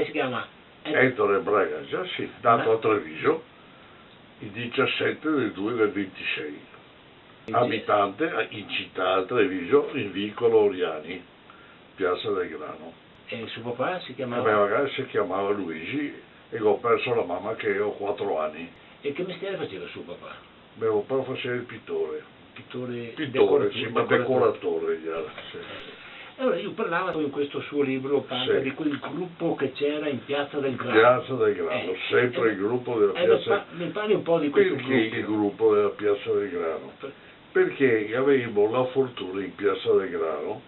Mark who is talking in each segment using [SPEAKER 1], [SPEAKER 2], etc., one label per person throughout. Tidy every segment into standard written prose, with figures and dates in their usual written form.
[SPEAKER 1] lei si chiama
[SPEAKER 2] Ettore Braganza, sì, nato a Treviso il 17 del 2 del 26, abitante in città a Treviso, in vicolo Oriani, Piazza del Grano.
[SPEAKER 1] E suo papà si
[SPEAKER 2] E
[SPEAKER 1] chiamava?
[SPEAKER 2] mia ragazza si chiamava Luigi e ho perso la mamma che ho 4 anni.
[SPEAKER 1] E che mestiere faceva suo papà?
[SPEAKER 2] Mio papà faceva il pittore.
[SPEAKER 1] Pittore,
[SPEAKER 2] Sì, ma decoratore. Sì.
[SPEAKER 1] Allora io parlavo in questo suo libro, parla
[SPEAKER 2] Sì.
[SPEAKER 1] di quel gruppo che c'era in Piazza del Grano.
[SPEAKER 2] Piazza del Grano, sempre il gruppo della Piazza.
[SPEAKER 1] Mi parli un po' di questo
[SPEAKER 2] Perché il gruppo della Piazza del Grano? Perché avevamo la fortuna in Piazza del Grano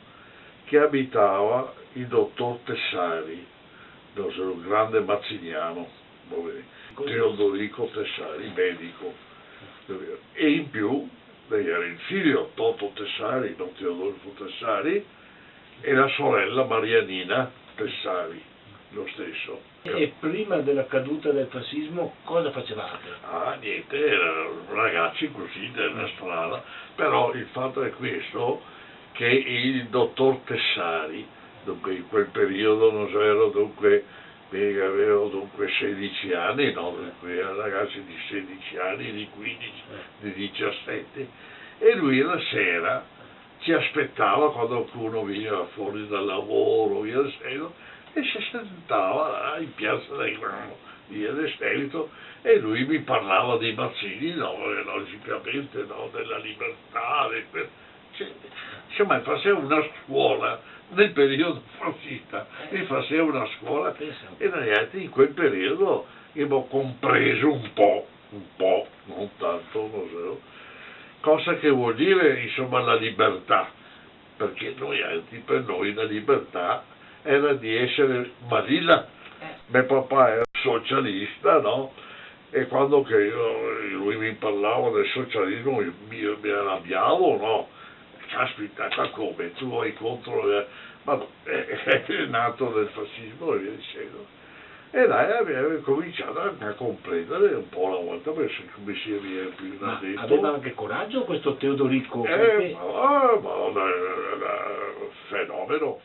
[SPEAKER 2] che abitava il dottor Tessari, un grande mazziniano, Teodorico Tessari, medico. E in più lei era il figlio Toto Tessari, non Teodorico Tessari, e la sorella Marianina Tessari, lo stesso.
[SPEAKER 1] E prima della caduta del fascismo cosa facevate?
[SPEAKER 2] Ah, niente, erano ragazzi così della strada, però il fatto è questo, che il dottor Tessari, dunque in quel periodo non so, avevo dunque 16 anni, no, dunque erano ragazzi di 16 anni, di 15, di 17, e lui la sera ci aspettava quando qualcuno veniva fuori dal lavoro, via del seguito, e si sentava in Piazza del Grano, via del seguito, e lui mi parlava dei Mazzini, no, logicamente, no, della libertà, insomma faceva una scuola nel periodo fascista, mi faceva una scuola e ragazzi in quel periodo abbiamo compreso un po', non tanto, non so, cosa che vuol dire insomma la libertà, perché per noi la libertà era di essere marina. Mio papà era socialista, no? E quando lui mi parlava del socialismo mi arrabbiavo, no? Caspita, ma come? Tu vai contro... Ma è nato del fascismo e via dicendo. E dai, abbiamo cominciato a comprendere un po' alla volta come si è più
[SPEAKER 1] Ma
[SPEAKER 2] detto.
[SPEAKER 1] aveva anche coraggio questo Teodorico?
[SPEAKER 2] Fenomeno.